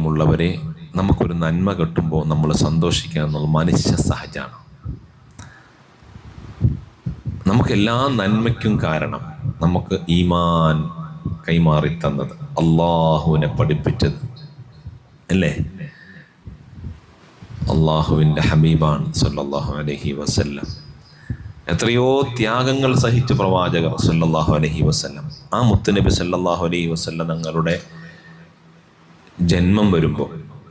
പ്രിയമുള്ളവരെ, നമുക്കൊരു നന്മ കിട്ടുമ്പോൾ നമ്മൾ സന്തോഷിക്കുക എന്നുള്ളത് മനുഷ്യ സഹജമാണ്. നമുക്കെല്ലാ നന്മയ്ക്കും കാരണം നമുക്ക് ഈമാൻ കൈമാറി തന്നത്, അള്ളാഹുവിനെ പഠിപ്പിച്ചത് അല്ലേ? അള്ളാഹുവിൻ്റെ ഹബീബാണ് സല്ലല്ലാഹു അലൈഹി വസല്ലം. എത്രയോ ത്യാഗങ്ങൾ സഹിച്ച പ്രവാചകർ സല്ലല്ലാഹു അലൈഹി വസല്ലം. ആ മുത്തുനബി സല്ലല്ലാഹു അലൈഹി വസല്ലം തങ്ങളുടെ ജന്മം വരുമ്പോൾ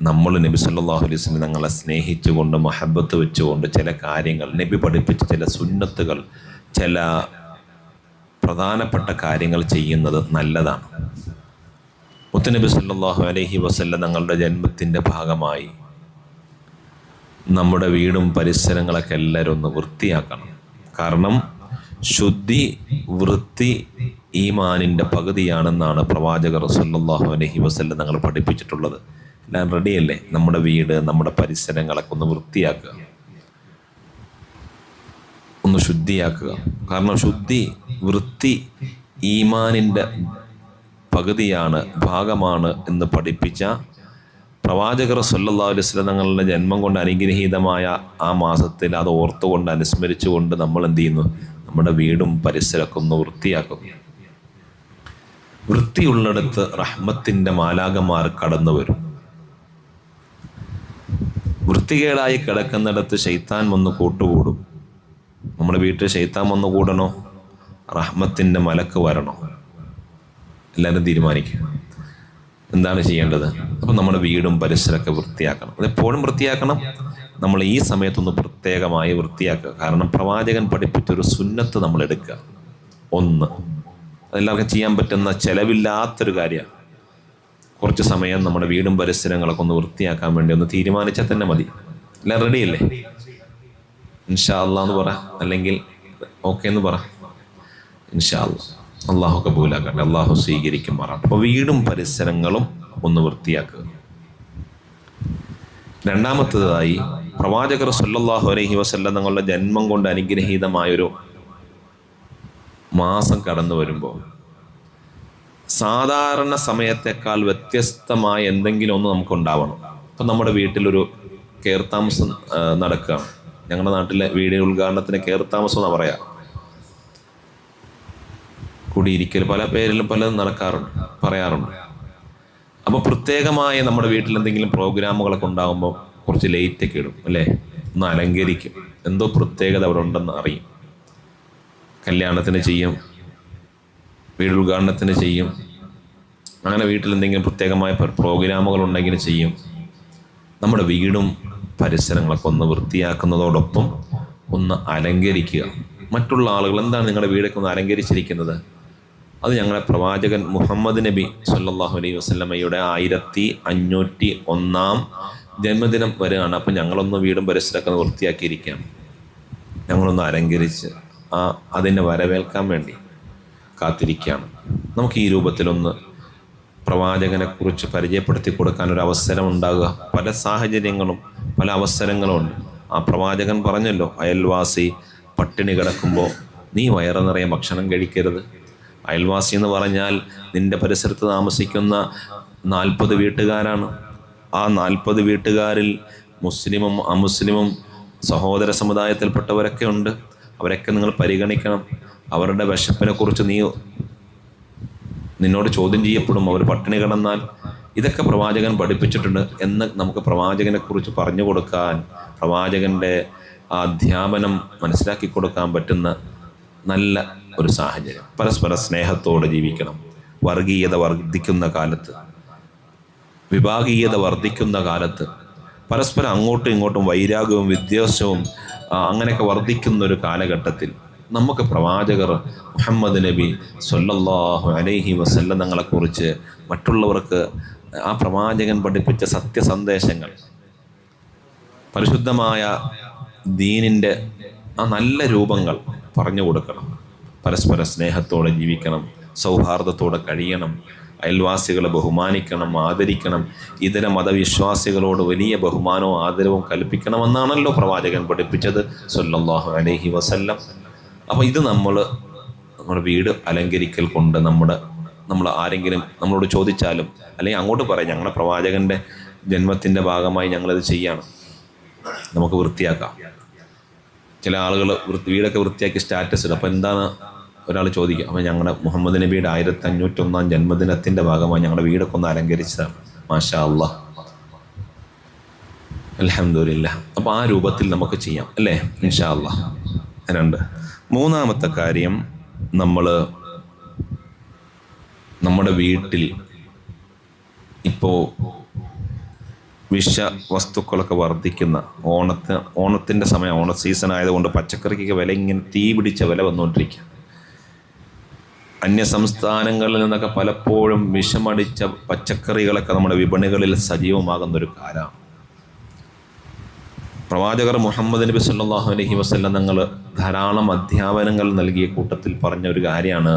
നമ്മൾ നബി സല്ലല്ലാഹു അലൈഹി വസല്ലം തങ്ങളെ സ്നേഹിച്ചുകൊണ്ട് മഹബത്ത് വെച്ചുകൊണ്ട് ചില കാര്യങ്ങൾ, നബി പഠിപ്പിച്ച ചില സുന്നത്തുകൾ, ചില പ്രധാനപ്പെട്ട കാര്യങ്ങൾ ചെയ്യുന്നത് നല്ലതാണ്. മുത്തുനബി സല്ലല്ലാഹു അലൈഹി വസല്ലം തങ്ങളുടെ ജന്മത്തിൻ്റെ ഭാഗമായി നമ്മുടെ വീടും പരിസരങ്ങളൊക്കെ എല്ലാവരും ഒന്ന് വൃത്തിയാക്കണം. കാരണം ശുദ്ധി, വൃത്തി ഈമാനിൻ്റെ പകുതിയാണെന്നാണ് പ്രവാചകർ സല്ലല്ലാഹു അലൈഹി വസല്ലം തങ്ങൾ പഠിപ്പിച്ചിട്ടുള്ളത്. എല്ലാം റെഡിയല്ലേ? നമ്മുടെ വീട്, നമ്മുടെ പരിസരങ്ങളൊക്കെ ഒന്ന് വൃത്തിയാക്കുക, ഒന്ന് ശുദ്ധിയാക്കുക. കാരണം ശുദ്ധി, വൃത്തി ഈമാനിൻ്റെ പകുതിയാണ്, ഭാഗമാണ് എന്ന് പഠിപ്പിച്ച പ്രവാചകർ സല്ലല്ലാഹു അലൈഹി വസല്ലം തങ്ങളുടെ ജന്മം കൊണ്ട് അനുഗ്രഹീതമായ ആ മാസത്തിൽ അത് ഓർത്തുകൊണ്ട് അനുസ്മരിച്ചുകൊണ്ട് നമ്മൾ എന്ത് ചെയ്യുന്നു? നമ്മുടെ വീടും പരിസരമൊക്കെ ഒന്ന് വൃത്തിയാക്കുന്നു. വൃത്തിയുള്ളിടത്ത് റഹ്മത്തിൻ്റെ മാലാകമാർ കടന്നു വരും. വൃത്തികേടായി കിടക്കുന്നിടത്ത് ശൈത്താൻ വന്ന് കൂട്ടുകൂടും. നമ്മുടെ വീട്ടിൽ ശൈത്താൻ വന്ന് കൂടണോ, റഹ്മത്തിൻ്റെ മലക്ക് വരണോ? എല്ലാവരും തീരുമാനിക്കുക എന്താണ് ചെയ്യേണ്ടത്. അപ്പം നമ്മുടെ വീടും പരിസരമൊക്കെ വൃത്തിയാക്കണം. അതെപ്പോഴും വൃത്തിയാക്കണം. നമ്മൾ ഈ സമയത്തൊന്ന് പ്രത്യേകമായി വൃത്തിയാക്കുക. കാരണം പ്രവാചകൻ പഠിപ്പിച്ചൊരു സുന്നത്ത് നമ്മൾ എടുക്കുക. ഒന്ന്, അതെല്ലാവർക്കും ചെയ്യാൻ പറ്റുന്ന ചിലവില്ലാത്തൊരു കാര്യമാണ്. കുറച്ച് സമയം നമ്മുടെ വീടും പരിസരങ്ങളൊക്കെ ഒന്ന് വൃത്തിയാക്കാൻ വേണ്ടി ഒന്ന് തീരുമാനിച്ചാൽ തന്നെ മതി. എല്ലാം റെഡിയല്ലേ? ഇൻഷാ അല്ലാ എന്ന് പറ, അല്ലെങ്കിൽ ഓക്കെ എന്ന് പറ. ഇൻഷാ അല്ലാ. അള്ളാഹു കബൂലാക്കട്ടെ, അള്ളാഹു സ്വീകരിക്കുമാറാണ്. അപ്പോൾ വീടും പരിസരങ്ങളും ഒന്ന് വൃത്തിയാക്കുക. രണ്ടാമത്തേതായി, പ്രവാചകർ സല്ലല്ലാഹു അലൈഹി വസല്ലം തങ്ങളുടെ ജന്മം കൊണ്ട് അനുഗ്രഹീതമായൊരു മാസം കടന്നു വരുമ്പോൾ സാധാരണ സമയത്തേക്കാൾ വ്യത്യസ്തമായ എന്തെങ്കിലും ഒന്ന് നമുക്കുണ്ടാവണം. ഇപ്പം നമ്മുടെ വീട്ടിലൊരു കയർത്താമസം നടക്കുകയാണ്. ഞങ്ങളുടെ നാട്ടിലെ വീട് ഉദ്ഘാടനത്തിന് കയർത്താമസം എന്നാണ് കുടിയിരിക്കൽ, പല പേരിലും പലതും പറയാറുണ്ട്. അപ്പോൾ പ്രത്യേകമായ നമ്മുടെ വീട്ടിൽ എന്തെങ്കിലും പ്രോഗ്രാമുകളൊക്കെ ഉണ്ടാകുമ്പോൾ കുറച്ച് ലൈറ്റൊക്കെ ഇടും അല്ലേ? ഒന്ന് അലങ്കരിക്കും. എന്തോ പ്രത്യേകത അവിടെ ഉണ്ടെന്ന് അറിയും. കല്യാണത്തിന് ചെയ്യും, വീട് ഉദ്ഘാടനത്തിന് ചെയ്യും, അങ്ങനെ വീട്ടിൽ എന്തെങ്കിലും പ്രത്യേകമായ പ്രോഗ്രാമുകൾ ഉണ്ടെങ്കിൽ ചെയ്യും. നമ്മുടെ വീടും പരിസരങ്ങളൊക്കെ ഒന്ന് വൃത്തിയാക്കുന്നതോടൊപ്പം ഒന്ന് അലങ്കരിക്കുക. മറ്റുള്ള ആളുകൾ എന്താണ് നിങ്ങളുടെ വീടൊക്കെ ഒന്ന് അലങ്കരിച്ചിരിക്കുന്നത്? അത് ഞങ്ങളുടെ പ്രവാചകൻ മുഹമ്മദ് നബി സല്ലല്ലാഹു അലൈഹി വസല്ലമയുടെ 1501 ജന്മദിനം വരെയാണ്. അപ്പം ഞങ്ങളൊന്ന് വീടും പരിസരമൊക്കെ വൃത്തിയാക്കിയിരിക്കാം. ഞങ്ങളൊന്ന് അലങ്കരിച്ച് അതിനെ വരവേൽക്കാൻ വേണ്ടി കാത്തിരിക്കുകയാണ്. നമുക്ക് ഈ രൂപത്തിലൊന്ന് പ്രവാചകനെ കുറിച്ച് പരിചയപ്പെടുത്തി കൊടുക്കാൻ ഒരു അവസരം ഉണ്ടാകുക. പല സാഹചര്യങ്ങളും പല അവസരങ്ങളും ഉണ്ട്. ആ പ്രവാചകൻ പറഞ്ഞല്ലോ, അയൽവാസി പട്ടിണി കിടക്കുമ്പോൾ നീ വയറ് നിറയെ ഭക്ഷണം കഴിക്കരുത്. അയൽവാസി എന്ന് പറഞ്ഞാൽ നിന്റെ പരിസരത്ത് താമസിക്കുന്ന 40 വീട്ടുകാരാണ്. ആ 40 വീട്ടുകാരിൽ മുസ്ലിമും അമുസ്ലിമും സഹോദര സമുദായത്തിൽപ്പെട്ടവരൊക്കെ ഉണ്ട്. അവരൊക്കെ നിങ്ങൾ പരിഗണിക്കണം. അവരുടെ വിശപ്പിനെ കുറിച്ച് നിന്നോട് ചോദ്യം ചെയ്യപ്പെടും അവർ പട്ടിണി കിടന്നാൽ. ഇതൊക്കെ പ്രവാചകൻ പഠിപ്പിച്ചിട്ടുണ്ട് എന്ന് നമുക്ക് പ്രവാചകനെ കുറിച്ച് പറഞ്ഞു കൊടുക്കാൻ, പ്രവാചകൻ്റെ ആ അധ്യാപനം മനസ്സിലാക്കി കൊടുക്കാൻ പറ്റുന്ന നല്ല ഒരു സാഹചര്യം. പരസ്പര സ്നേഹത്തോടെ ജീവിക്കണം. വർഗീയത വർദ്ധിക്കുന്ന കാലത്ത്, വിഭാഗീയത വർദ്ധിക്കുന്ന കാലത്ത്, പരസ്പരം അങ്ങോട്ടും ഇങ്ങോട്ടും വൈരാഗ്യവും വിദ്വേഷവും അങ്ങനെയൊക്കെ വർദ്ധിക്കുന്ന ഒരു കാലഘട്ടത്തിൽ നമുക്ക് പ്രവാചകർ മുഹമ്മദ് നബി സല്ലല്ലാഹു അലൈഹി വസല്ലം തങ്ങളെക്കുറിച്ച് മറ്റുള്ളവർക്ക് ആ പ്രവാചകൻ പഠിപ്പിച്ച സത്യസന്ദേശങ്ങൾ, പരിശുദ്ധമായ ദീനിൻ്റെ ആ നല്ല രൂപങ്ങൾ പറഞ്ഞു കൊടുക്കണം. പരസ്പര സ്നേഹത്തോടെ ജീവിക്കണം, സൗഹാർദ്ദത്തോടെ കഴിയണം, അയൽവാസികളെ ബഹുമാനിക്കണം, ആദരിക്കണം, ഇതര മതവിശ്വാസികളോട് വലിയ ബഹുമാനവും ആദരവും കൽപ്പിക്കണമെന്നാണല്ലോ പ്രവാചകൻ പഠിപ്പിച്ചത് സല്ലല്ലാഹു അലൈഹി വസല്ലം. അപ്പോൾ ഇത് നമ്മുടെ വീട് അലങ്കരിക്കൽ കൊണ്ട് നമ്മൾ ആരെങ്കിലും നമ്മളോട് ചോദിച്ചാലും അല്ലെങ്കിൽ അങ്ങോട്ട് പറയാം, ഞങ്ങളുടെ പ്രവാചകൻ്റെ ജന്മത്തിൻ്റെ ഭാഗമായി ഞങ്ങളിത് ചെയ്യാണ്, നമുക്ക് വൃത്തിയാക്കാം. ചില ആളുകൾ വീടൊക്കെ വൃത്തിയാക്കി സ്റ്റാറ്റസ് ഇടും. അപ്പോൾ എന്താണ് ഒരാൾ ചോദിക്കുക, അപ്പോൾ ഞങ്ങളുടെ മുഹമ്മദ് നബിയുടെ 1501 ജന്മദിനത്തിൻ്റെ ഭാഗമായി ഞങ്ങളുടെ വീടൊക്കെ ഒന്ന് അലങ്കരിച്ചതാണ്. മാഷാ അല്ലാഹ്, അൽഹംദുലില്ലാഹ്. അപ്പോൾ ആ രൂപത്തിൽ നമുക്ക് ചെയ്യാം അല്ലേ, ഇൻഷാ അല്ലാഹ്. 2. മൂന്നാമത്തെ കാര്യം, നമ്മുടെ വീട്ടിൽ ഇപ്പോൾ വസ്തുക്കളൊക്കെ വർദ്ധിക്കുന്ന ഓണത്തിൻ്റെ സമയം, ഓണ സീസൺ ആയതുകൊണ്ട് പച്ചക്കറിക്കൊക്കെ വില ഇങ്ങനെ തീ പിടിച്ച വില വന്നുകൊണ്ടിരിക്കുക. അന്യ സംസ്ഥാനങ്ങളിൽ നിന്നൊക്കെ പലപ്പോഴും വിഷമടിച്ച പച്ചക്കറികളൊക്കെ നമ്മുടെ വിപണികളിൽ സജീവമാകുന്നൊരു കാലമാണ്. പ്രവാചകർ മുഹമ്മദ് നബി സല്ലല്ലാഹു അലൈഹി വസല്ലം തങ്ങൾ ധാരാളം അധ്യാപനങ്ങൾ നൽകിയ കൂട്ടത്തിൽ പറഞ്ഞ ഒരു കാര്യമാണ്,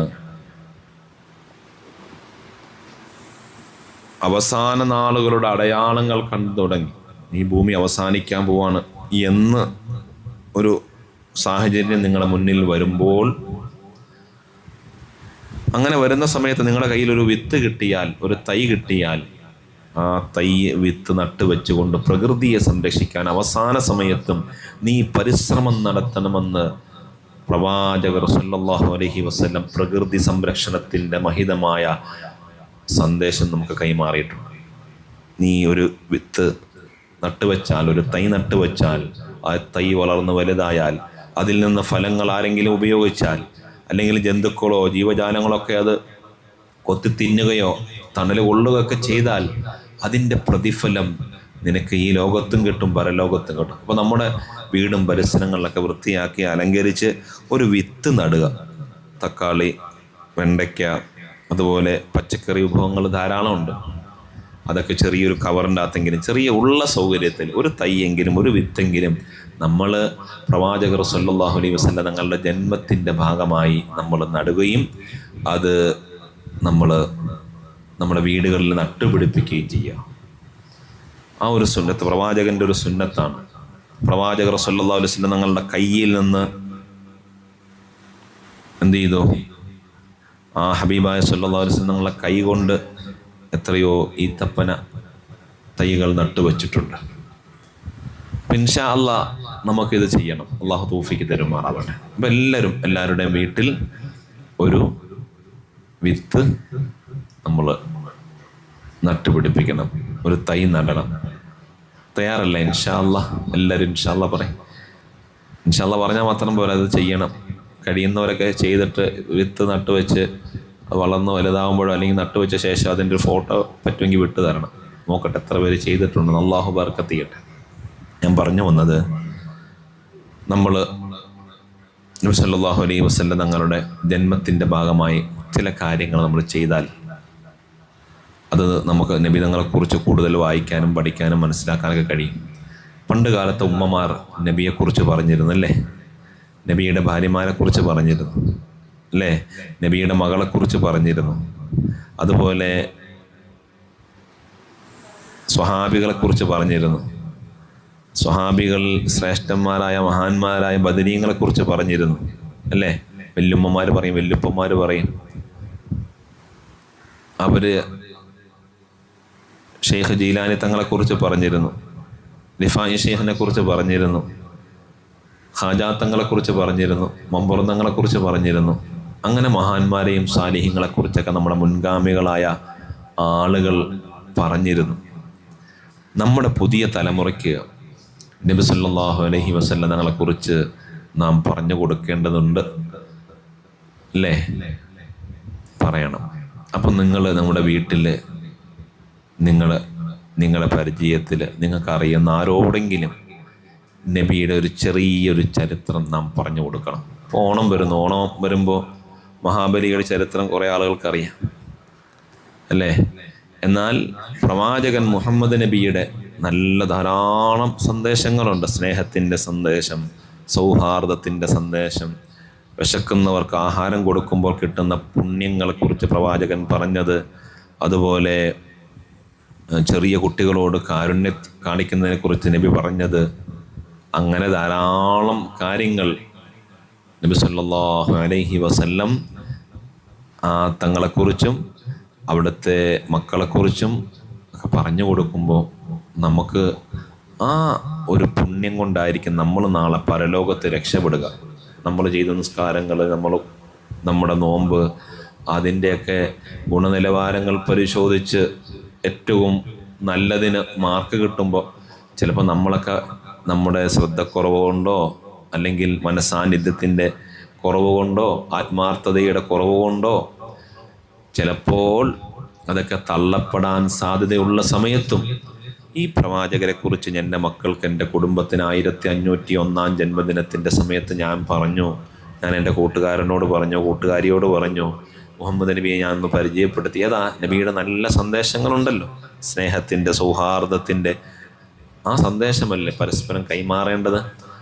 അവസാന നാളുകളുടെ അടയാളങ്ങൾ കണ്ടു തുടങ്ങി, ഈ ഭൂമി അവസാനിക്കാൻ പോവാണ് എന്ന് ഒരു സാഹചര്യം നിങ്ങളുടെ മുന്നിൽ വരുമ്പോൾ, അങ്ങനെ വരുന്ന സമയത്ത് നിങ്ങളുടെ കയ്യിൽ ഒരു വിത്ത് കിട്ടിയാൽ, ഒരു തൈ കിട്ടിയാൽ, ആ തൈ വിത്ത് നട്ട് വെച്ചുകൊണ്ട് പ്രകൃതിയെ സംരക്ഷിക്കാൻ അവസാന സമയത്തും നീ പരിശ്രമം നടത്തണമെന്ന് പ്രവാചകർ സല്ലല്ലാഹു അലൈഹി വസല്ലം പ്രകൃതി സംരക്ഷണത്തിൻ്റെ മഹിതമായ സന്ദേശം നമുക്ക് കൈമാറിയിട്ടുണ്ട്. നീ ഒരു വിത്ത് നട്ടുവെച്ചാൽ, ഒരു തൈ നട്ടുവെച്ചാൽ, ആ തൈ വളർന്ന് വലുതായാൽ, അതിൽ നിന്ന് ഫലങ്ങൾ ആരെങ്കിലും ഉപയോഗിച്ചാൽ, അല്ലെങ്കിൽ ജന്തുക്കളോ ജീവജാലങ്ങളൊക്കെ അത് കൊത്തി തിന്നുകയോ തണൽ കൊള്ളുകയൊക്കെ ചെയ്താൽ അതിൻ്റെ പ്രതിഫലം നിനക്ക് ഈ ലോകത്തും കിട്ടും, പരലോകത്തും കിട്ടും. അപ്പോൾ നമ്മുടെ വീടും പരിസരങ്ങളിലൊക്കെ വൃത്തിയാക്കി അലങ്കരിച്ച് ഒരു വിത്ത് നടുക. തക്കാളി, വെണ്ടയ്ക്ക, അതുപോലെ പച്ചക്കറി വിഭവങ്ങൾ ധാരാളമുണ്ട്. അതൊക്കെ ചെറിയൊരു കവറിൻ്റെ അകത്തെങ്കിലും, ചെറിയ ഉള്ള സൗകര്യത്തിൽ ഒരു തൈയെങ്കിലും, ഒരു വിത്തെങ്കിലും നമ്മൾ പ്രവാചകർ സല്ലല്ലാഹു അലൈഹി വസല്ലം തങ്ങളുടെ ജന്മത്തിൻ്റെ ഭാഗമായി നമ്മൾ നടുകയും അത് നമ്മൾ നമ്മുടെ വീടുകളിൽ നട്ടുപിടിപ്പിക്കുകയും ചെയ്യുക. ആ ഒരു സുന്നത്ത് പ്രവാചകൻ്റെ ഒരു സുന്നത്താണ്. പ്രവാചകർ സല്ലല്ലാഹു അലൈഹി വസല്ലം തങ്ങളുടെ കയ്യിൽ നിന്ന് എന്ത് ചെയ്തു? ആ ഹബീബായ സല്ലല്ലാഹു അലൈഹി വസല്ലം തങ്ങളുടെ കൈ കൊണ്ട് എത്രയോ ഈത്തപ്പന തൈകൾ നട്ടുവച്ചിട്ടുണ്ട്. ഇൻഷാ അല്ലാഹ് നമുക്കിത് ചെയ്യണം. അള്ളാഹു തൗഫീഖ് തരുമാറാവട്ടെ. അപ്പം എല്ലാവരുടെയും വീട്ടിൽ ഒരു വിത്ത് നമ്മൾ നട്ടുപിടിപ്പിക്കണം, ഒരു തൈ നടണം. തയ്യാറല്ല? ഇൻഷാ അല്ലാഹ് എല്ലാവരും ഇൻഷാ അല്ലാഹ് പറയും. ഇൻഷാ അല്ലാഹ് പറഞ്ഞാൽ മാത്രം പോലെ അത് ചെയ്യണം. കഴിയുന്നവരൊക്കെ ചെയ്തിട്ട് വിത്ത് നട്ടുവെച്ച് വളർന്ന് വലുതാകുമ്പോഴോ അല്ലെങ്കിൽ നട്ടുവെച്ച ശേഷം അതിൻ്റെ ഒരു ഫോട്ടോ പറ്റുമെങ്കിൽ വിട്ടു തരണം. നോക്കട്ടെ എത്ര പേര് ചെയ്തിട്ടുണ്ടെന്ന്. അള്ളാഹു ബർക്കത്ത് ചെയ്യട്ടെ. ഞാൻ പറഞ്ഞു വന്നത്, നമ്മൾ നബി സല്ലല്ലാഹു അലൈഹി വസല്ലം തങ്ങളുടെ ജന്മത്തിൻ്റെ ഭാഗമായി ചില കാര്യങ്ങൾ നമ്മൾ ചെയ്താൽ അത് നമുക്ക് നബി തങ്ങളെക്കുറിച്ച് കൂടുതൽ വായിക്കാനും പഠിക്കാനും മനസ്സിലാക്കാനൊക്കെ കഴിയും. പണ്ട് കാലത്തെ ഉമ്മമാർ നബിയെക്കുറിച്ച് പറഞ്ഞിരുന്നു അല്ലേ? നബിയുടെ ഭാര്യമാരെക്കുറിച്ച് പറഞ്ഞിരുന്നു അല്ലേ? നബിയുടെ മകളെക്കുറിച്ച് പറഞ്ഞിരുന്നു. അതുപോലെ സ്വഹാബികളെക്കുറിച്ച് പറഞ്ഞിരുന്നു. സ്വഹാബികൾ ശ്രേഷ്ഠന്മാരായ മഹാന്മാരായ ബദരീങ്ങളെക്കുറിച്ച് പറഞ്ഞിരുന്നു അല്ലേ? വല്യുമ്മമാർ പറയും, വല്യുപ്പന്മാർ പറയും. അവർ ഷെയ്ഖ് ജീലാനി തങ്ങളെക്കുറിച്ച് പറഞ്ഞിരുന്നു, റിഫായി ഷെയ്ഖിനെ കുറിച്ച് പറഞ്ഞിരുന്നു, ഖാജാത്തങ്ങളെക്കുറിച്ച് പറഞ്ഞിരുന്നു, മമ്പുറന്തങ്ങളെക്കുറിച്ച് പറഞ്ഞിരുന്നു. അങ്ങനെ മഹാന്മാരെയും സാലിഹ്യങ്ങളെക്കുറിച്ചൊക്കെ നമ്മുടെ മുൻഗാമികളായ ആളുകൾ പറഞ്ഞിരുന്നു. നമ്മുടെ പുതിയ തലമുറയ്ക്ക് നബി സല്ലല്ലാഹു അലൈഹി വസല്ലം തങ്ങളെക്കുറിച്ച് നാം പറഞ്ഞു കൊടുക്കേണ്ടതുണ്ട് അല്ലേ? പറയണം. അപ്പം നമ്മുടെ വീട്ടിൽ നിങ്ങളുടെ പരിചയത്തിൽ നിങ്ങൾക്കറിയുന്ന ആരോടെങ്കിലും നബിയുടെ ഒരു ചെറിയൊരു ചരിത്രം നാം പറഞ്ഞു കൊടുക്കണം. ഇപ്പോൾ ഓണം വരുമ്പോൾ മഹാബലിയുടെ ചരിത്രം കുറേ ആളുകൾക്കറിയാം അല്ലേ? എന്നാൽ പ്രവാചകൻ മുഹമ്മദ് നബിയുടെ നല്ല ധാരാളം സന്ദേശങ്ങളുണ്ട്. സ്നേഹത്തിൻ്റെ സന്ദേശം, സൗഹാർദ്ദത്തിൻ്റെ സന്ദേശം, വിശക്കുന്നവർക്ക് ആഹാരം കൊടുക്കുമ്പോൾ കിട്ടുന്ന പുണ്യങ്ങളെക്കുറിച്ച് പ്രവാചകൻ പറഞ്ഞത്, അതുപോലെ ചെറിയ കുട്ടികളോട് കാരുണ്യം കാണിക്കുന്നതിനെക്കുറിച്ച് നബി പറഞ്ഞത്, അങ്ങനെ ധാരാളം കാര്യങ്ങൾ നബി സല്ലല്ലാഹു അലൈഹി വസല്ലം തങ്ങളെക്കുറിച്ചും അവിടുത്തെ മക്കളെക്കുറിച്ചും ഒക്കെ പറഞ്ഞു കൊടുക്കുമ്പോൾ നമുക്ക് ആ ഒരു പുണ്യം കൊണ്ടായിരിക്കും നമ്മൾ നാളെ പരലോകത്ത് രക്ഷപ്പെടുക. നമ്മൾ ചെയ്ത നിസ്കാരങ്ങൾ, നമ്മുടെ നോമ്പ്, അതിൻ്റെയൊക്കെ ഗുണനിലവാരങ്ങൾ പരിശോധിച്ച് ഏറ്റവും നല്ലതിന് മാർക്ക് കിട്ടുമ്പോൾ ചിലപ്പോൾ നമ്മളൊക്കെ നമ്മുടെ ശ്രദ്ധക്കുറവ് കൊണ്ടോ അല്ലെങ്കിൽ മനസാന്നിധ്യത്തിൻ്റെ കുറവ് കൊണ്ടോ ആത്മാർത്ഥതയുടെ കുറവ് കൊണ്ടോ ചിലപ്പോൾ അതൊക്കെ തള്ളപ്പെടാൻ സാധ്യതയുള്ള സമയത്തും ഈ പ്രവാചകരെക്കുറിച്ച് എൻ്റെ മക്കൾക്ക്, എൻ്റെ കുടുംബത്തിന് 1501 ജന്മദിനത്തിൻ്റെ സമയത്ത് ഞാൻ പറഞ്ഞു, ഞാൻ എൻ്റെ കൂട്ടുകാരനോട് പറഞ്ഞു, കൂട്ടുകാരിയോട് പറഞ്ഞു, മുഹമ്മദ് നബിയെ ഞാൻ ഒന്ന് പരിചയപ്പെടുത്തി. ഏതാ നബിയുടെ നല്ല സന്ദേശങ്ങളുണ്ടല്ലോ, സ്നേഹത്തിൻ്റെ, സൗഹാർദ്ദത്തിൻ്റെ ആ സന്ദേശമല്ലേ പരസ്പരം കൈമാറേണ്ടത്.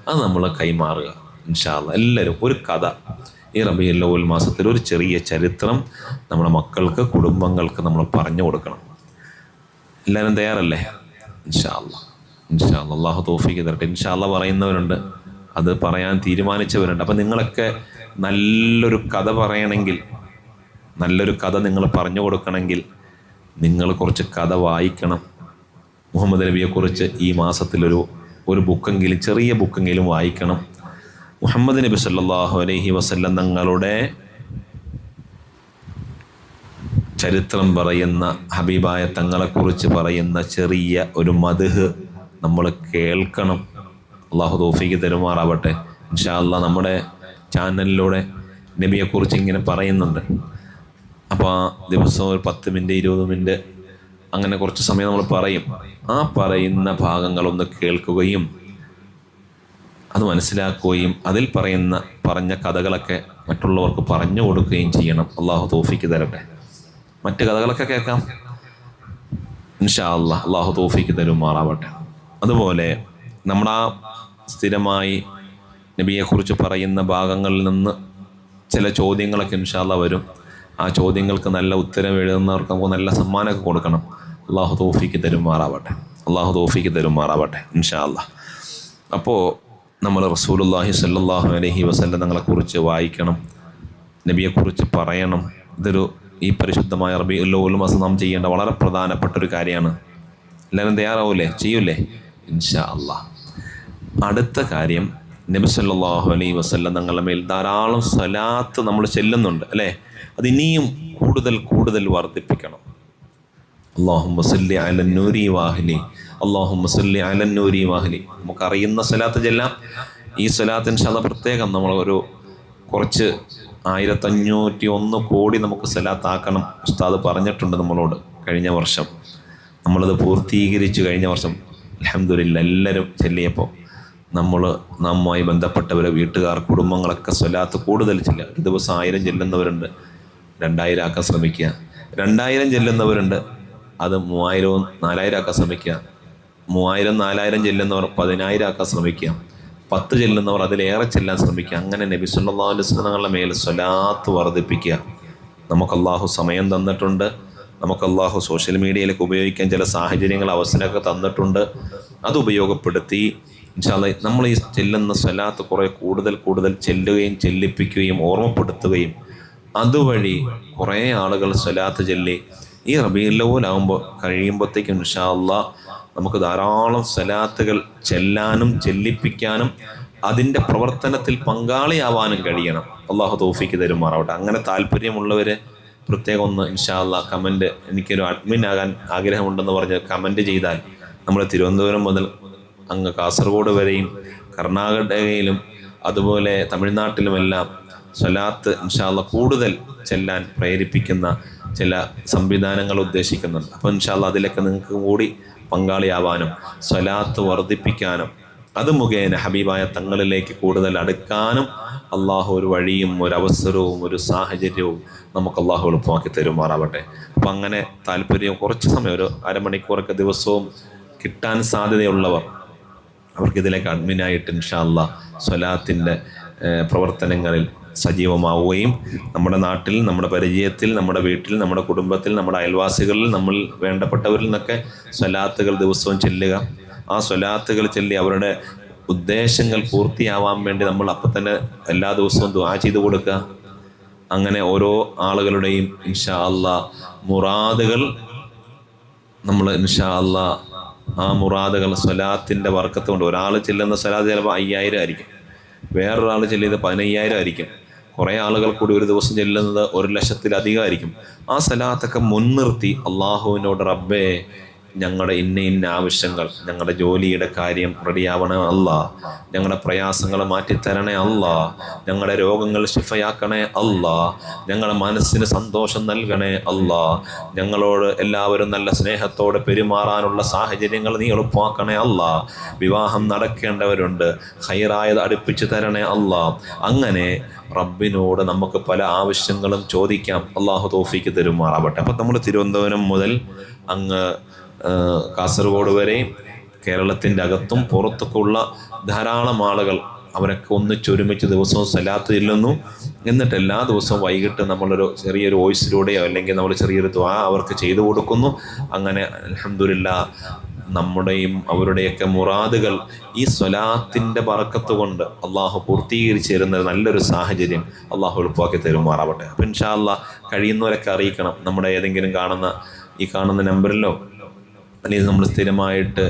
അത് നമ്മൾ കൈമാറുക ഇൻഷാ അല്ലാഹ്. എല്ലാവരും ഒരു കഥ, ഈ റബീഉൽ അവ്വൽ മാസത്തിൽ ഒരു ചെറിയ ചരിത്രം നമ്മുടെ മക്കൾക്ക്, കുടുംബങ്ങൾക്ക് നമ്മൾ പറഞ്ഞു കൊടുക്കണം. എല്ലാവരും തയ്യാറല്ലേ? ഇൻഷാ അല്ലാഹ്, ഇൻഷാ അല്ലാഹ്. അല്ലാഹു തൗഫീഖ് തരട്ടെ. ഇൻഷാ അല്ലാഹ് പറയുന്നവരുണ്ട്, അത് പറയാൻ തീരുമാനിച്ചവരുണ്ട്. അപ്പം നിങ്ങളൊക്കെ നല്ലൊരു കഥ പറയണമെങ്കിൽ, നല്ലൊരു കഥ നിങ്ങൾ പറഞ്ഞു കൊടുക്കണമെങ്കിൽ നിങ്ങൾ കുറച്ച് കഥ വായിക്കണം. മുഹമ്മദ് നബിയെക്കുറിച്ച് ഈ മാസത്തിലൊരു ബുക്കെങ്കിലും, ചെറിയ ബുക്കെങ്കിലും വായിക്കണം. മുഹമ്മദ് നബി സല്ലല്ലാഹു അലൈഹി വസല്ലം തങ്ങളുടെ ചരിത്രം പറയുന്ന, ഹബീബായ തങ്ങളെക്കുറിച്ച് പറയുന്ന ചെറിയ ഒരു മദ്ഹ് നമ്മൾ കേൾക്കണം. അള്ളാഹു തൗഫീഖ് തരുമാറാവട്ടെ. ഇൻഷാ അല്ലാഹ് നമ്മുടെ ചാനലിലൂടെ നബിയെക്കുറിച്ച് ഇങ്ങനെ പറയുന്നുണ്ട്. അപ്പോൾ ആ ദിവസം ഒരു 10 മിനിറ്റ് 20 മിനിറ്റ് അങ്ങനെ കുറച്ച് സമയം നമ്മൾ പറയും. ആ പറയുന്ന ഭാഗങ്ങളൊന്ന് കേൾക്കുകയും അത് മനസ്സിലാക്കുകയും അതിൽ പറഞ്ഞ കഥകളൊക്കെ മറ്റുള്ളവർക്ക് പറഞ്ഞു കൊടുക്കുകയും ചെയ്യണം. അള്ളാഹു തൗഫീഖ് തരട്ടെ. മറ്റ് കഥകളൊക്കെ കേൾക്കാം ഇൻഷാ അല്ലാഹ്. അള്ളാഹു തൗഫീഖ് തരുമാറാവട്ടെ. അതുപോലെ നമ്മുടെ സ്ഥിരമായി നബിയെക്കുറിച്ച് പറയുന്ന ഭാഗങ്ങളിൽ നിന്ന് ചില ചോദ്യങ്ങളൊക്കെ ഇൻഷാ അല്ലാഹ് വരും. ആ ചോദ്യങ്ങൾക്ക് നല്ല ഉത്തരം എഴുതുന്നവർക്ക് നമുക്ക് നല്ല സമ്മാനമൊക്കെ കൊടുക്കണം. അള്ളാഹു തൗഫീഖ് തരുമാറാവട്ടെ. അള്ളാഹു തൗഫീഖ് തരുമാറാവട്ടെ ഇൻഷാ അല്ലാഹ്. അപ്പോൾ നമ്മൾ റസൂലുള്ളാഹി സ്വല്ലല്ലാഹു അലൈഹി വസല്ലം തങ്ങളെക്കുറിച്ച് വായിക്കണം, നബിയെക്കുറിച്ച് പറയണം. ഈ പരിശുദ്ധമായ റബീഉൽ അവ്വൽ മാസം നാം ചെയ്യേണ്ട വളരെ പ്രധാനപ്പെട്ടൊരു കാര്യമാണ്. എല്ലാവരും തയ്യാറാവൂലേ? ചെയ്യൂലേ? ഇൻഷാ അല്ലാഹ്. അടുത്ത കാര്യം, നബി സല്ലല്ലാഹു അലൈഹി വസല്ലം തങ്ങളുടെ മേൽ ധാരാളം സ്വലാത്ത് നമ്മൾ ചെല്ലുന്നുണ്ട് അല്ലേ? അത് ഇനിയും കൂടുതൽ വർദ്ധിപ്പിക്കണം. അല്ലാഹുമ്മ സല്ലി അലൻ നൂരി വാഹ്ലി, അല്ലാഹുമ്മ സല്ലി അലൻ നൂരി വാഹ്ലി. നമുക്കറിയുന്ന സ്വലാത്ത് ചെല്ലാം. ഈ സ്വലാത്ത് ഇൻഷാ അല്ലാഹ് പ്രത്യേകം നമ്മളൊരു കുറച്ച് 1501 കോടി നമുക്ക് സ്വലാത്താക്കണം. ഉസ്താദ് പറഞ്ഞിട്ടുണ്ട് നമ്മളോട്. കഴിഞ്ഞ വർഷം നമ്മളത് പൂർത്തീകരിച്ചു. കഴിഞ്ഞ വർഷം അൽഹംദുലില്ലാഹ് എല്ലാവരും ചെല്ലിയപ്പോൾ നമ്മുമായി ബന്ധപ്പെട്ടവരെ, വീട്ടുകാർ, കുടുംബങ്ങളൊക്കെ സ്വലാത്ത് കൂടുതൽ ചെല്ലുക. ഒരു ദിവസം 1000 ചെല്ലുന്നവരുണ്ട്, 2000 ആക്കാൻ ശ്രമിക്കുക. 2000 ചെല്ലുന്നവരുണ്ട്, അത് 3000 4000 ആക്കാൻ ശ്രമിക്കുക. 3000 4000 ചെല്ലുന്നവർ 10000 ആക്കാൻ ശ്രമിക്കുക. 10 ചെല്ലുന്നവർ അതിലേറെ ചെല്ലാൻ ശ്രമിക്കുക. അങ്ങനെ നബി സല്ലല്ലാഹു അലൈഹി വസല്ലം തങ്ങളുടെ മേൽ സ്വലാത്ത് വർദ്ധിപ്പിക്കുക. നമുക്ക് അല്ലാഹു സമയം തന്നിട്ടുണ്ട്, നമുക്ക് അല്ലാഹു സോഷ്യൽ മീഡിയയിലേക്ക് ഉപയോഗിക്കാൻ ചില സാഹചര്യങ്ങൾ, അവസരമൊക്കെ തന്നിട്ടുണ്ട്. അത് ഉപയോഗപ്പെടുത്തി ഇൻഷാ അല്ലാഹ് നമ്മൾ ഈ ചെല്ലുന്ന സ്വലാത്ത് കുറേ കൂടുതൽ ചെല്ലുകയും ചെല്ലിപ്പിക്കുകയും ഓർമ്മപ്പെടുത്തുകയും അതുവഴി കുറേ ആളുകൾ സ്വലാത്ത് ചൊല്ലി ഈ റബീഉൽ അവ്വൽ കഴിയുമ്പോഴത്തേക്കും ഇൻഷാ അല്ലാഹ് നമുക്ക് ധാരാളം സ്വലാത്തുകൾ ചെല്ലാനും ചെല്ലിപ്പിക്കാനും അതിൻ്റെ പ്രവർത്തനത്തിൽ പങ്കാളിയാവാനും കഴിയണം. അള്ളാഹു തൗഫീഖ് തരുമാറാവട്ടെ. അങ്ങനെ താല്പര്യമുള്ളവർ പ്രത്യേകം ഒന്ന് ഇൻഷാ അല്ലാഹ് കമൻറ്റ്, എനിക്കൊരു അഡ്മിൻ ആകാൻ ആഗ്രഹമുണ്ടെന്ന് പറഞ്ഞ് കമൻറ്റ് ചെയ്താൽ നമ്മൾ തിരുവനന്തപുരം മുതൽ അങ്ങ് കാസർഗോഡ് വരെയും കർണാടകയിലും അതുപോലെ തമിഴ്നാട്ടിലുമെല്ലാം സ്വലാത്ത് ഇൻഷാ അല്ലാഹ് കൂടുതൽ ചെല്ലാൻ പ്രേരിപ്പിക്കുന്ന ചില സംവിധാനങ്ങൾ ഉദ്ദേശിക്കുന്നുണ്ട്. അപ്പോൾ ഇൻഷാ അല്ലാഹ് അതിലൊക്കെ നിങ്ങൾക്ക് കൂടി പങ്കാളിയാവാനും സ്വലാത്ത് വർദ്ധിപ്പിക്കാനും അത് മുഖേന ഹബീബായ തങ്ങളിലേക്ക് കൂടുതൽ അടുക്കാനും അള്ളാഹു ഒരു വഴിയും ഒരു അവസരവും ഒരു സാഹചര്യവും നമുക്ക് അള്ളാഹു എളുപ്പമാക്കി തരുമാറാവട്ടെ. അപ്പം അങ്ങനെ താല്പര്യം കുറച്ച് സമയം, ഒരു അരമണിക്കൂറൊക്കെ ദിവസവും കിട്ടാൻ സാധ്യതയുള്ളവർ അവർക്കിതിലേക്ക് അഡ്മിനായിട്ട് ഇൻഷാ അല്ലാഹ് സ്വലാത്തിൻ്റെ പ്രവർത്തനങ്ങളിൽ സജീവമാവുകയും നമ്മുടെ നാട്ടിൽ, നമ്മുടെ പരിചയത്തിൽ, നമ്മുടെ വീട്ടിൽ, നമ്മുടെ കുടുംബത്തിൽ, നമ്മുടെ അയൽവാസികളിൽ, നമ്മൾ വേണ്ടപ്പെട്ടവരിൽ നിന്നൊക്കെ സ്വലാത്തുകൾ ദിവസവും ചെല്ലുക. ആ സ്വലാത്തുകൾ ചൊല്ലി അവരുടെ ഉദ്ദേശങ്ങൾ പൂർത്തിയാവാൻ വേണ്ടി നമ്മൾ അപ്പം തന്നെ എല്ലാ ദിവസവും ദുആ ചെയ്ത് കൊടുക്കുക. അങ്ങനെ ഓരോ ആളുകളുടെയും ഇൻഷാ അല്ലാഹ് മുറാദുകൾ നമ്മൾ ഇൻഷാ അല്ലാഹ് ആ മുറാദുകൾ സ്വലാത്തിൻ്റെ വർക്കത്ത് കൊണ്ട്. ഒരാൾ ചെല്ലുന്ന സ്വലാത്ത് ചിലപ്പോൾ 5000 ആയിരിക്കും, വേറൊരാൾ ചെല്ലുന്നത് 15000 ആയിരിക്കും, കുറേ ആളുകൾ കൂടി ഒരു ദിവസം ചെല്ലുന്നത് 1,00,000-ലധികമായിരിക്കും. ആ സ്വലാത്തൊക്കെ മുൻനിർത്തി അള്ളാഹുവിനോട്, റബ്ബേ ഞങ്ങളുടെ ഇന്ന ആവശ്യങ്ങൾ, ഞങ്ങളുടെ ജോലിയുടെ കാര്യം റെഡിയാവണേ അല്ലാ, ഞങ്ങളുടെ പ്രയാസങ്ങൾ മാറ്റിത്തരണേ അല്ലാ, ഞങ്ങളുടെ രോഗങ്ങൾ ശിഫയാക്കണേ അല്ലാ, ഞങ്ങളുടെ മനസ്സിന് സന്തോഷം നൽകണേ അല്ലാ, ഞങ്ങളോട് എല്ലാവരും നല്ല സ്നേഹത്തോടെ പെരുമാറാനുള്ള സാഹചര്യങ്ങൾ നീ എളുപ്പമാക്കണേ അല്ലാ, വിവാഹം നടക്കേണ്ടവരുണ്ട്, ഖൈറായത് അടുപ്പിച്ചു തരണേ അല്ലാ. അങ്ങനെ റബ്ബിനോട് നമുക്ക് പല ആവശ്യങ്ങളും ചോദിക്കാം. അള്ളാഹു തൗഫീക്ക് തരുമാറാവട്ടെ. അപ്പം നമ്മൾ തിരുവനന്തപുരം മുതൽ അങ്ങ് കാസർഗോഡ് വരെ കേരളത്തിൻ്റെ അകത്തും പുറത്തൊക്കെ ഉള്ള ധാരാളം ആളുകൾ, അവരൊക്കെ ഒന്നിച്ചൊരുമിച്ച് ദിവസവും സലാത്ത് ചെല്ലുന്നു. എന്നിട്ട് എല്ലാ ദിവസവും വൈകിട്ട് നമ്മളൊരു ചെറിയൊരു വോയിസിലൂടെയോ അല്ലെങ്കിൽ നമ്മൾ ചെറിയൊരു ദുആ അവർക്ക് ചെയ്തു കൊടുക്കുന്നു. അങ്ങനെ അൽഹംദുലില്ലാഹ് നമ്മുടെയും അവരുടെയൊക്കെ മുറാദുകൾ ഈ സ്വലാത്തിൻ്റെ ബറക്കത്ത് കൊണ്ട് അള്ളാഹു പൂർത്തീകരിച്ച് തരുന്ന നല്ലൊരു സാഹചര്യം അള്ളാഹു എളുപ്പമാക്കി തരുമാറാവട്ടെ. അപ്പം ഇൻഷാ അല്ലാഹ് കഴിയുന്നവരൊക്കെ അറിയിക്കണം. നമ്മുടെ ഏതെങ്കിലും കാണുന്ന നമ്പറിലോ അല്ലെങ്കിൽ നമ്മൾ സ്ഥിരമായിട്ട്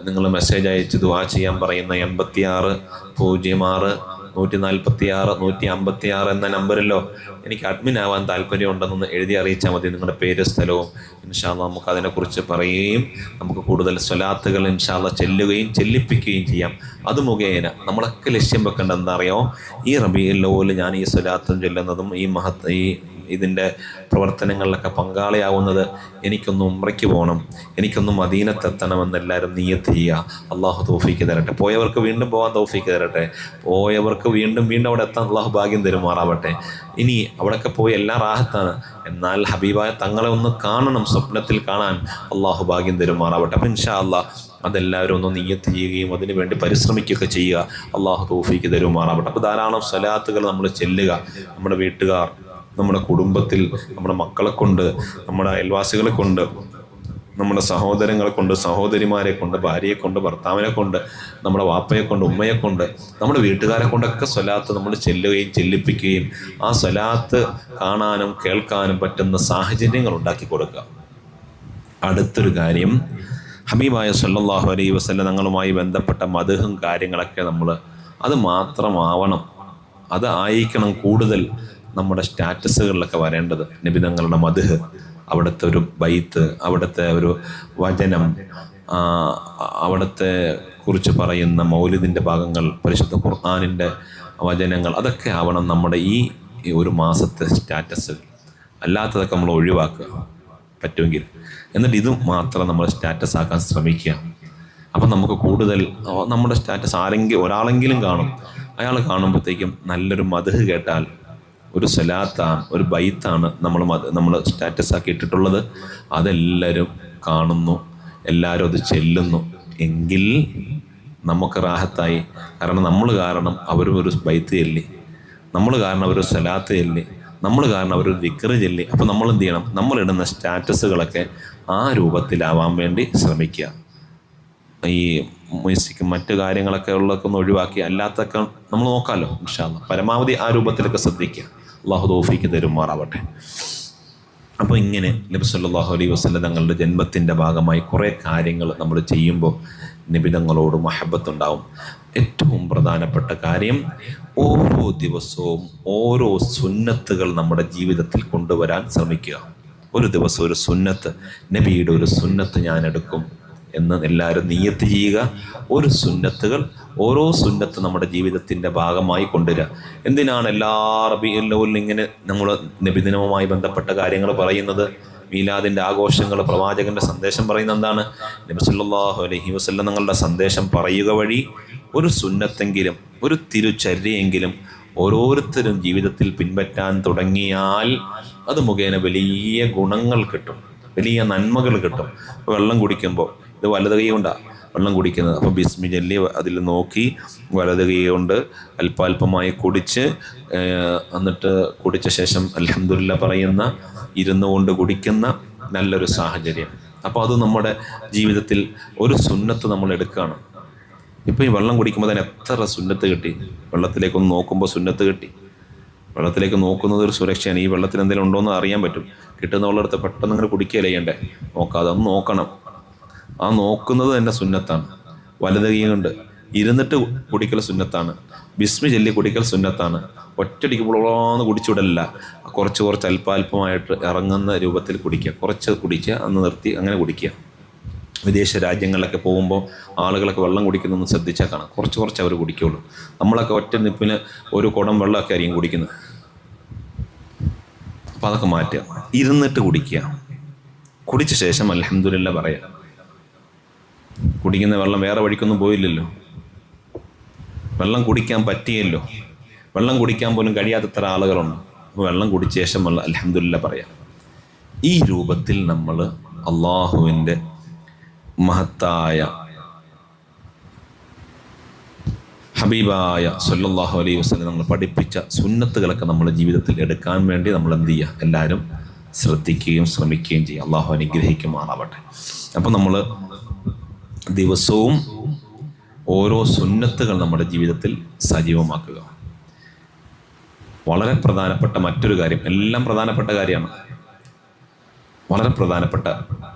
നിങ്ങൾ മെസ്സേജ് അയച്ച് ദുആ ചെയ്യാൻ പറയുന്ന 8606 146 156 എന്ന നമ്പറിലോ എനിക്ക് അഡ്മിൻ ആവാൻ താല്പര്യമുണ്ടെന്നൊന്ന് എഴുതി അറിയിച്ചാൽ മതി, നിങ്ങളുടെ പേര് സ്ഥലവും. ഇൻഷാ അല്ലാഹ് നമുക്ക് അതിനെക്കുറിച്ച് പറയുകയും നമുക്ക് കൂടുതൽ സ്വലാത്തുകൾ ഇൻഷാ അല്ലാഹ് ചെല്ലുകയും ചെല്ലിപ്പിക്കുകയും ചെയ്യാം. അത് മുഖേന നമ്മളൊക്കെ ലക്ഷ്യം വെക്കേണ്ടത് എന്താ അറിയോ? ഈ റബീഉൽ അവ്വൽ ഞാൻ ഈ സ്വലാത്തും ചെല്ലുന്നതും ഈ ഇതിൻ്റെ പ്രവർത്തനങ്ങളിലൊക്കെ പങ്കാളിയാവുന്നത്, എനിക്കൊന്ന് ഉംറയ്ക്ക് പോകണം, എനിക്കൊന്ന് മദീനത്തെത്തണമെന്ന് എല്ലാവരും നിയ്യത്ത് ചെയ്യുക. അള്ളാഹു തൗഫീക്ക് തരട്ടെ. പോയവർക്ക് വീണ്ടും പോകാൻ തൗഫീക്ക് തരട്ടെ. പോയവർക്ക് വീണ്ടും അവിടെ എത്താൻ അള്ളാഹു ഭാഗ്യം തരുമാറാവട്ടെ. ഇനി അവിടെയൊക്കെ പോയി എല്ലാം റാഹത്താണ്, എന്നാൽ ഹബീബായ തങ്ങളെ ഒന്ന് കാണണം, സ്വപ്നത്തിൽ കാണാൻ അള്ളാഹു ഭാഗ്യം തരുമാറാവട്ടെ. അപ്പം ഇൻഷാ അല്ലാഹ് അതെല്ലാവരും ഒന്ന് നിയ്യത്ത് ചെയ്യുകയും അതിനു വേണ്ടി പരിശ്രമിക്കുകയൊക്കെ ചെയ്യുക. അള്ളാഹു തൗഫീക്ക് തരുമാറാവട്ടെ. അപ്പോൾ ധാരാളം സ്വലാത്തുകൾ നമ്മൾ ചെല്ലുക. നമ്മുടെ വീട്ടുകാർ, നമ്മുടെ കുടുംബത്തിൽ, നമ്മുടെ മക്കളെ കൊണ്ട്, നമ്മുടെ അയൽവാസികളെ കൊണ്ട്, നമ്മുടെ സഹോദരങ്ങളെ കൊണ്ട്, സഹോദരിമാരെ കൊണ്ട്, ഭാര്യയെ കൊണ്ട്, ഭർത്താവിനെ കൊണ്ട്, നമ്മുടെ വാപ്പയെ കൊണ്ട്, ഉമ്മയെ കൊണ്ട്, നമ്മുടെ വീട്ടുകാരെ കൊണ്ടൊക്കെ സ്വലാത്ത് നമ്മൾ ചെല്ലുകയും ചെല്ലിപ്പിക്കുകയും ആ സ്വലാത്ത് കാണാനും കേൾക്കാനും പറ്റുന്ന സാഹചര്യങ്ങൾ ഉണ്ടാക്കി കൊടുക്കുക. അടുത്തൊരു കാര്യം, ഹബീബായ സല്ലല്ലാഹു അലൈഹി വസല്ലം തങ്ങളുമായി ബന്ധപ്പെട്ട മദ്ഹും കാര്യങ്ങളൊക്കെ അത് മാത്രമാവണം, അത് ആയിരിക്കണം കൂടുതൽ നമ്മുടെ സ്റ്റാറ്റസുകളിലൊക്കെ വരേണ്ടത്. നബി തങ്ങളുടെ മദ്ഹ്, അവിടുത്തെ ഒരു ബൈത്ത്, അവിടുത്തെ ഒരു വചനം, അവിടുത്തെ കുറിച്ച് പറയുന്ന മൗലിദിൻ്റെ ഭാഗങ്ങൾ, പരിശുദ്ധ ഖുർആനിൻ്റെ വചനങ്ങൾ, അതൊക്കെ ആവണം നമ്മുടെ ഈ ഒരു മാസത്തെ സ്റ്റാറ്റസുകൾ. അല്ലാത്തതൊക്കെ നമ്മൾ ഒഴിവാക്കുക പറ്റുമെങ്കിൽ. എന്നിട്ട് ഇത് മാത്രം നമ്മൾ സ്റ്റാറ്റസ് ആക്കാൻ ശ്രമിക്കുക. അപ്പം നമുക്ക് കൂടുതൽ നമ്മുടെ സ്റ്റാറ്റസ് ഒരാളെങ്കിലും കാണും. അയാൾ കാണുമ്പോഴത്തേക്കും നല്ലൊരു മദ്ഹ് കേട്ടാൽ, ഒരു സ്വലാത്താണ്, ഒരു ബൈത്താണ് നമ്മൾ സ്റ്റാറ്റസ് ആക്കി ഇട്ടിട്ടുള്ളത്, അതെല്ലാവരും കാണുന്നു, എല്ലാവരും അത് ചെല്ലുന്നു എങ്കിൽ നമുക്ക് റാഹത്തായി. കാരണം നമ്മൾ കാരണം അവരും ഒരു ബൈത്ത് ചെല്ലി, നമ്മൾ കാരണം അവർ സ്വലാത്ത് ചെല്ലി, നമ്മൾ കാരണം അവർ ദിക്റ് ചെല്ലി. അപ്പോൾ നമ്മൾ എന്ത് ചെയ്യണം? നമ്മളിടുന്ന സ്റ്റാറ്റസുകളൊക്കെ ആ രൂപത്തിലാവാൻ വേണ്ടി ശ്രമിക്കുക. ഈ മ്യൂസിക്കും മറ്റു കാര്യങ്ങളൊക്കെ ഉള്ളതൊക്കെ ഒന്ന് ഒഴിവാക്കി അല്ലാത്തൊക്കെ നമ്മൾ നോക്കാമല്ലോ. ഇൻഷാ അല്ലാഹ് പരമാവധി ആ രൂപത്തിലൊക്കെ ശ്രദ്ധിക്കുക. അള്ളാഹു തൗഫീക്ക് തരുമാറാവട്ടെ. അപ്പോൾ ഇങ്ങനെ നബി സല്ലല്ലാഹു അലൈഹി വസല്ലം തങ്ങളുടെ ജന്മത്തിൻ്റെ ഭാഗമായി കുറേ കാര്യങ്ങൾ നമ്മൾ ചെയ്യുമ്പോൾ നബി തങ്ങളോട് മഹബത്തുണ്ടാവും. ഏറ്റവും പ്രധാനപ്പെട്ട കാര്യം, ഓരോ ദിവസവും ഓരോ സുന്നത്തുകൾ നമ്മുടെ ജീവിതത്തിൽ കൊണ്ടുവരാൻ ശ്രമിക്കുക. ഒരു ദിവസം ഒരു സുന്നത്ത്, നബിയുടെ ഒരു സുന്നത്ത് ഞാൻ എടുക്കും എന്ന് എല്ലാവരും നിയ്യത്ത് ചെയ്യുക. ഓരോ സുന്നത്ത് നമ്മുടെ ജീവിതത്തിൻ്റെ ഭാഗമായി കൊണ്ടുവരിക. എന്തിനാണ് എല്ലാ റബീഉൽ അവ്വലിലും ഇങ്ങനെ നമ്മൾ നബിദിനവുമായി ബന്ധപ്പെട്ട കാര്യങ്ങൾ പറയുന്നത്? മീലാദിൻ്റെ ആഘോഷങ്ങൾ, പ്രവാചകൻ്റെ സന്ദേശം പറയുന്നത് എന്താണ്? നബി സല്ലല്ലാഹു അലൈഹി വസല്ലം തങ്ങളുടെ സന്ദേശം പറയുക വഴി ഒരു സുന്നത്തെങ്കിലും, ഒരു തിരുചര്യയെങ്കിലും ഓരോരുത്തരും ജീവിതത്തിൽ പിൻപറ്റാൻ തുടങ്ങിയാൽ അത് മുഖേന വലിയ ഗുണങ്ങൾ കിട്ടും, വലിയ നന്മകൾ കിട്ടും. വെള്ളം കുടിക്കുമ്പോൾ, ഇത് വലത് കൈ കൊണ്ടാണ് വെള്ളം കുടിക്കുന്നത്, അപ്പോൾ ബിസ്മി ചൊല്ലി അതിൽ നോക്കി വലത് കൈ കൊണ്ട് അല്പാൽപമായി കുടിച്ച്, എന്നിട്ട് കുടിച്ച ശേഷം അൽഹംദുലില്ലാ പറയുന്ന, ഇരുന്നു കൊണ്ട് കുടിക്കുന്ന നല്ലൊരു സാഹചര്യം. അപ്പോൾ അത് നമ്മുടെ ജീവിതത്തിൽ ഒരു സുന്നത്ത് നമ്മൾ എടുക്കുകയാണ്. ഇപ്പോൾ ഈ വെള്ളം കുടിക്കുമ്പോൾ തന്നെ എത്ര സുന്നത്ത് കിട്ടി. വെള്ളത്തിലേക്കൊന്ന് നോക്കുമ്പോൾ സുന്നത്ത് കിട്ടി. വെള്ളത്തിലേക്ക് നോക്കുന്നത് ഒരു സുരക്ഷയാണ്. ഈ വെള്ളത്തിൽ എന്തെങ്കിലും ഉണ്ടോ എന്ന് അറിയാൻ പറ്റും. കിട്ടുന്നവളടുത്ത് പെട്ടെന്ന് അങ്ങനെ കുടിക്കുകയല്ലേ ചെയ്യണ്ടേ, നോക്കാതെ ഒന്ന് നോക്കണം. ആ നോക്കുന്നത് തന്നെ സുന്നത്താണ്. വലത് കൈ കൊണ്ട് ഇരുന്നിട്ട് കുടിക്കൽ സുന്നത്താണ്. ബിസ്മി ചൊല്ലി കുടിക്കൽ സുന്നത്താണ്. ഒറ്റയടിക്ക് പുളോന്ന് കുടിച്ചുവിടല്ല, കുറച്ച് കുറച്ച് അല്പാൽപമായിട്ട് ഇറങ്ങുന്ന രൂപത്തിൽ കുടിക്കുക. കുറച്ച് കുടിക്കുക, അന്ന് നിർത്തി അങ്ങനെ കുടിക്കുക. വിദേശ രാജ്യങ്ങളിലൊക്കെ പോകുമ്പോൾ ആളുകളൊക്കെ വെള്ളം കുടിക്കുന്നൊന്ന് ശ്രദ്ധിച്ചാൽ കാണാം, കുറച്ച് കുറച്ച് അവർ കുടിക്കുകയുള്ളൂ. നമ്മളൊക്കെ ഒറ്റ നിപ്പിന് ഒരു കുടം വെള്ളമൊക്കെ ആയിരിക്കും കുടിക്കുന്നത്. അപ്പോൾ അതൊക്കെ മാറ്റുക, ഇരുന്നിട്ട് കുടിക്കുക. കുടിച്ച ശേഷം അൽഹംദുലില്ലാ പറയാം. കുടിക്കുന്ന വെള്ളം വേറെ വഴിക്കൊന്നും പോയില്ലല്ലോ, വെള്ളം കുടിക്കാൻ പറ്റിയല്ലോ. വെള്ളം കുടിക്കാൻ പോലും കഴിയാത്തത്ര ആളുകളുണ്ട്. അപ്പോൾ വെള്ളം കുടിച്ച ശേഷം അൽഹംദുലില്ലാ പറയാം. ഈ രൂപത്തിൽ നമ്മൾ അള്ളാഹുവിൻ്റെ മഹത്തായ ഹബീബായ സല്ലല്ലാഹു അലൈഹി വസല്ലം നമ്മൾ പഠിപ്പിച്ച സുന്നത്തുകളൊക്കെ നമ്മുടെ ജീവിതത്തിൽ എടുക്കാൻ വേണ്ടി നമ്മൾ എന്ത് ചെയ്യുക, എല്ലാവരും ശ്രദ്ധിക്കുകയും ശ്രമിക്കുകയും ചെയ്യുക. അള്ളാഹു അനുഗ്രഹിക്കുമാറാവട്ടെ. അപ്പം നമ്മൾ ദിവസവും ഓരോ സുന്നത്തുകൾ നമ്മുടെ ജീവിതത്തിൽ സജീവമാക്കുക. വളരെ പ്രധാനപ്പെട്ട മറ്റൊരു കാര്യം, എല്ലാം പ്രധാനപ്പെട്ട കാര്യമാണ്, വളരെ പ്രധാനപ്പെട്ട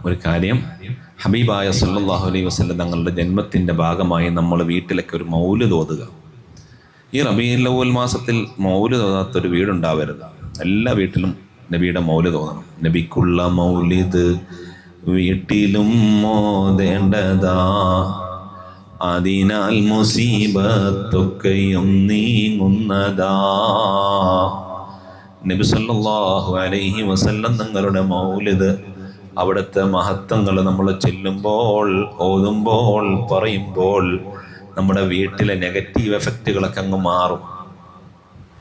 ഒരു കാര്യം, ഹബീബായ സല്ലല്ലാഹു അലൈഹി വസല്ലം തങ്ങളുടെ ജന്മത്തിൻ്റെ ഭാഗമായി നമ്മൾ വീട്ടിലൊക്കെ ഒരു മൗലിദ് ഓതുക. ഈ റബീഉൽ അവ്വൽ മാസത്തിൽ മൗലിദ് ഓതാത്തൊരു വീടുണ്ടാവരുത്. എല്ലാ വീട്ടിലും നബിയുടെ മൗലിദ് ഓതണം. നബിക്കുള്ള മൗലിദ് വീട്ടിലും ഓതേണ്ടതാ, അതിനാൽ മുസീബത്തൊക്കെയും നീങ്ങുന്നതാ. നബി സല്ലല്ലാഹു അലൈഹി വസല്ലം തങ്ങളുടെ മൗലിദ്, അവിടുത്തെ മഹത്വങ്ങൾ നമ്മൾ ചെല്ലുമ്പോൾ, ഓതുമ്പോൾ, പറയുമ്പോൾ നമ്മുടെ വീട്ടിലെ നെഗറ്റീവ് എഫക്റ്റുകളൊക്കെ അങ്ങ് മാറും.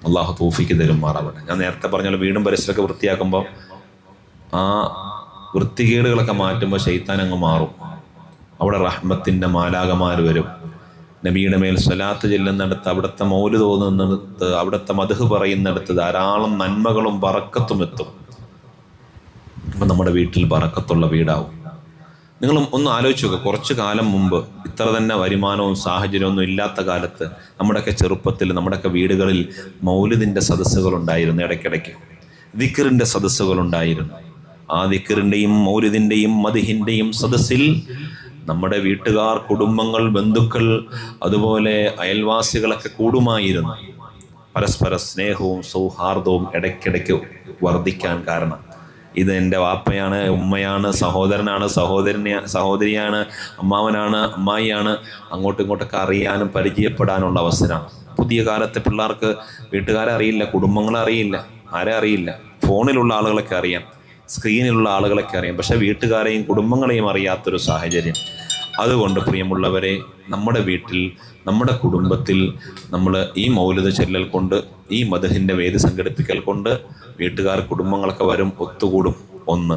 അള്ളാഹു തൗഫീക്ക് തരുമാറാവട്ടെ. ഞാൻ നേരത്തെ പറഞ്ഞ വീടും പരിസരമൊക്കെ വൃത്തിയാക്കുമ്പോൾ ആ വൃത്തികേടുകളൊക്കെ മാറ്റുമ്പോൾ ശൈത്താൻ അങ്ങ് മാറും. അവിടെ റഹ്മത്തിൻ്റെ മാലാകമാർ വരും. നബിയുടെ മേൽ സ്വലാത്ത് ചെല്ലുന്നിടത്ത്, അവിടുത്തെ മൗലിദ് ഓതുന്നിടത്ത്, അവിടുത്തെ മദ്ഹ് പറയുന്നിടത്ത് ധാരാളം നന്മകളും ബറക്കത്തും എത്തും. അപ്പം നമ്മുടെ വീട്ടിൽ ബറക്കത്തുള്ള വീടാവും. നിങ്ങൾ ഒന്ന് ആലോചിച്ച് നോക്കുക, കുറച്ച് കാലം മുമ്പ് ഇത്ര തന്നെ വരുമാനവും സാഹചര്യവും ഒന്നും ഇല്ലാത്ത കാലത്ത് നമ്മുടെയൊക്കെ ചെറുപ്പത്തിൽ നമ്മുടെയൊക്കെ വീടുകളിൽ മൗലിദിൻ്റെ സദസ്സുകളുണ്ടായിരുന്നു. ഇടയ്ക്കിടയ്ക്ക് ദിക്റിൻ്റെ സദസ്സുകളുണ്ടായിരുന്നു. ആ ദിക്റിൻ്റെയും മൗലിദിൻ്റെയും മദ്ഹിൻ്റെയും സദസ്സിൽ നമ്മുടെ വീട്ടുകാർ, കുടുംബങ്ങൾ, ബന്ധുക്കൾ, അതുപോലെ അയൽവാസികളൊക്കെ കൂടുമായിരുന്നു. പരസ്പര സ്നേഹവും സൗഹാർദ്ദവും ഇടയ്ക്കിടയ്ക്ക് വർദ്ധിക്കാൻ കാരണം ഇത് എൻ്റെ വാപ്പയാണ്, ഉമ്മയാണ്, സഹോദരനാണ്, സഹോദരിയാണ്, അമ്മാവനാണ്, അമ്മായിയാണ്, അങ്ങോട്ടും ഇങ്ങോട്ടൊക്കെ അറിയാനും പരിചയപ്പെടാനുള്ള അവസരമാണ്. പുതിയ കാലത്തെ പിള്ളേർക്ക് വീട്ടുകാരെ അറിയില്ല, കുടുംബങ്ങളെ അറിയില്ല, ആരെ അറിയില്ല. ഫോണിലുള്ള ആളുകളൊക്കെ അറിയാം, സ്ക്രീനിലുള്ള ആളുകളൊക്കെ അറിയാം, പക്ഷെ വീട്ടുകാരെയും കുടുംബങ്ങളെയും അറിയാത്തൊരു സാഹചര്യം. അതുകൊണ്ട് പ്രിയമുള്ളവരെ, നമ്മുടെ വീട്ടിൽ, നമ്മുടെ കുടുംബത്തിൽ നമ്മൾ ഈ മൗലിദ് ചെല്ലൽ കൊണ്ട്, ഈ മദ്ഹിൻ്റെ വേദി സംഘടിപ്പിക്കൽ കൊണ്ട് വീട്ടുകാർ, കുടുംബങ്ങളൊക്കെ വരും, ഒത്തുകൂടും. 1.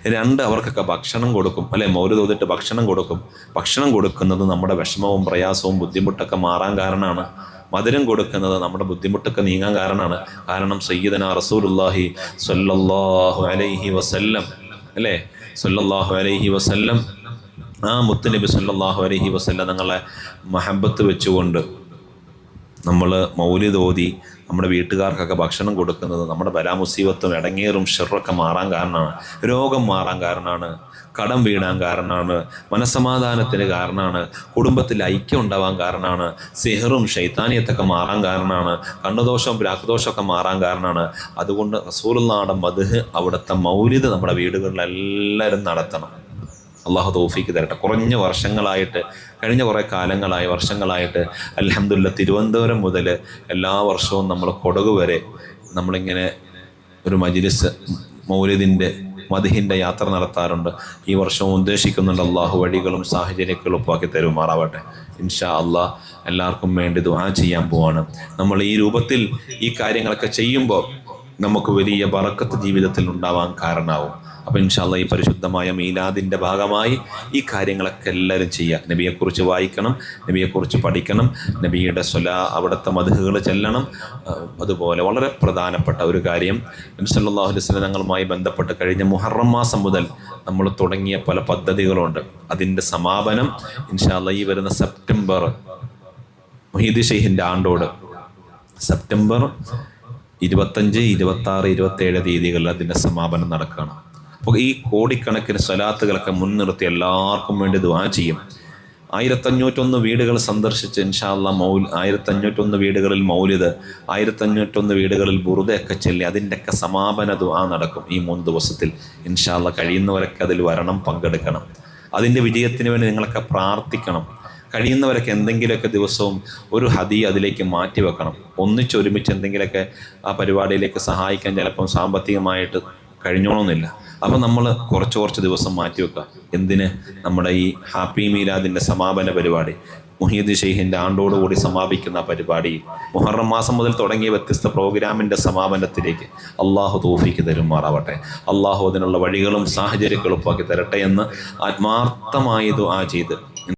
2, അവർക്കൊക്കെ ഭക്ഷണം കൊടുക്കും, അല്ലെ? മൗലിദ് ഓതിട്ട് ഭക്ഷണം കൊടുക്കും. ഭക്ഷണം കൊടുക്കുന്നത് നമ്മുടെ വിഷമവും പ്രയാസവും ബുദ്ധിമുട്ടൊക്കെ മാറാൻ കാരണമാണ്. മധുരം കൊടുക്കുന്നത് നമ്മുടെ ബുദ്ധിമുട്ടൊക്കെ നീങ്ങാൻ കാരണമാണ്. കാരണം സയ്യിദനാ റസൂലുള്ളാഹി സ്വല്ലല്ലാഹു അലൈഹി വസല്ലം, അല്ലേ? സ്വല്ലല്ലാഹു അലൈഹി വസല്ലം, ആ മുത്തുനബി സ്വല്ലല്ലാഹു അലൈഹി വസല്ലം തങ്ങളെ മഹബത്ത് വെച്ചുകൊണ്ട് നമ്മൾ മൗലിദ് ഓതി നമ്മുടെ വീട്ടുകാർക്കൊക്കെ ഭക്ഷണം കൊടുക്കുന്നത് നമ്മുടെ ബലാമുസീബത്തും ഇടങ്ങേറും ഷർറൊക്കെ മാറാൻ കാരണമാണ്. രോഗം മാറാൻ കാരണമാണ്. കടം വീടാൻ കാരണമാണ്. മനസ്സമാധാനത്തിന് കാരണമാണ്. കുടുംബത്തിൽ ഐക്യം ഉണ്ടാവാൻ കാരണമാണ്. സിഹറും ശൈത്താനിയത്തൊക്കെ മാറാൻ കാരണമാണ്. കണ്ണുദോഷവും പ്രാക്കുദോഷമൊക്കെ മാറാൻ കാരണമാണ്. അതുകൊണ്ട് റസൂലുള്ളാഹിയുടെ മദ്ഹ്, അവിടുത്തെ മൗലിദ് നമ്മുടെ വീടുകളിലെല്ലാവരും നടത്തണം. അള്ളാഹു തൗഫീക്ക് തരട്ടെ. കഴിഞ്ഞ കുറേ കാലങ്ങളായി, വർഷങ്ങളായിട്ട് അൽഹംദുലില്ലാ തിരുവനന്തപുരം മുതൽ എല്ലാ വർഷവും നമ്മൾ കൊടക് വരെ നമ്മളിങ്ങനെ ഒരു മജ്ലിസ്, മൗലിദിൻ്റെ മദ്ഹിൻ്റെ യാത്ര നടത്താറുണ്ട്. ഈ വർഷവും ഉദ്ദേശിക്കുന്നുണ്ട്. അള്ളാഹു വഴികളും സാഹചര്യങ്ങളും ഒപ്പാക്കി തരുമാറാവട്ടെ. ഇൻഷാ അള്ളാഹ് എല്ലാവർക്കും വേണ്ടി ദുആ ചെയ്യാൻ പോവാണ്. നമ്മൾ ഈ രൂപത്തിൽ ഈ കാര്യങ്ങളൊക്കെ ചെയ്യുമ്പോൾ നമുക്ക് വലിയ ബറക്കത്ത് ജീവിതത്തിൽ ഉണ്ടാവാൻ കാരണമാവും. അപ്പം ഇൻഷാ അള്ളാഹ് ഈ പരിശുദ്ധമായ മീലാദിൻ്റെ ഭാഗമായി ഈ കാര്യങ്ങളൊക്കെ എല്ലാവരും ചെയ്യുക. നബിയെക്കുറിച്ച് വായിക്കണം, നബിയെക്കുറിച്ച് പഠിക്കണം, നബിയുടെ അവിടുത്തെ മദ്ഹുകൾ ചെല്ലണം. അതുപോലെ വളരെ പ്രധാനപ്പെട്ട ഒരു കാര്യം, നബി സല്ലല്ലാഹു അലൈഹി വസല്ലം തങ്ങളുമായി ബന്ധപ്പെട്ട് കഴിഞ്ഞ മുഹറം മാസം മുതൽ നമ്മൾ തുടങ്ങിയ പല പദ്ധതികളുണ്ട്. അതിൻ്റെ സമാപനം ഇൻഷാ അള്ളാഹ് ഈ വരുന്ന സെപ്റ്റംബർ, മുഹീദ് ഷെയ്ഖിൻ്റെ ആണ്ടോട് സെപ്റ്റംബർ 25, 26, 27 തീയതികളിൽ അതിൻ്റെ സമാപനം നടക്കുകയാണ്. അപ്പോൾ ഈ കോടിക്കണക്കിന് സ്വലാത്തുകളൊക്കെ മുൻനിർത്തി എല്ലാവർക്കും വേണ്ടി ദുആ ചെയ്യും. 1501 വീടുകൾ സന്ദർശിച്ച് ഇൻഷാ അല്ലാഹ് 1501 വീടുകളിൽ മൗലിദ്, 1501 വീടുകളിൽ ബുറുദയൊക്കെ ചൊല്ലി അതിൻ്റെയൊക്കെ സമാപന ദുആ നടക്കും ഈ 3 ദിവസത്തിൽ. ഇൻഷാ അല്ലാഹ് കഴിയുന്നവരൊക്കെ അതിൽ വരണം, പങ്കെടുക്കണം. അതിൻ്റെ വിജയത്തിന് വേണ്ടി നിങ്ങളൊക്കെ പ്രാർത്ഥിക്കണം. കഴിയുന്നവരൊക്കെ എന്തെങ്കിലുമൊക്കെ ദിവസവും ഒരു ഹദിയ അതിലേക്ക് മാറ്റി വെക്കണം. ഒരുമിച്ച് എന്തെങ്കിലുമൊക്കെ ആ പരിപാടിയിലേക്ക് സഹായിക്കാൻ ചിലപ്പം സാമ്പത്തികമായിട്ട് കഴിഞ്ഞോണമെന്നില്ല. അപ്പം നമ്മൾ കുറച്ച് ദിവസം മാറ്റി വെക്കുക. എന്തിന്? നമ്മുടെ ഈ ഹാപ്പി മീലാദിൻ്റെ സമാപന പരിപാടി, മുഹീദ് ഷെയ്ഖിൻ്റെ ആണ്ടോടുകൂടി സമാപിക്കുന്ന പരിപാടി, മുഹറം മാസം മുതൽ തുടങ്ങിയ വ്യത്യസ്ത പ്രോഗ്രാമിൻ്റെ സമാപനത്തിലേക്ക് അള്ളാഹു തൗഫീക്ക് തരുമാറാവട്ടെ. അള്ളാഹു അതിനുള്ള വഴികളും സാഹചര്യങ്ങളും ഉപ്പാക്കി തരട്ടെ എന്ന് ആത്മാർത്ഥമായി ദുആ ചെയ്ത്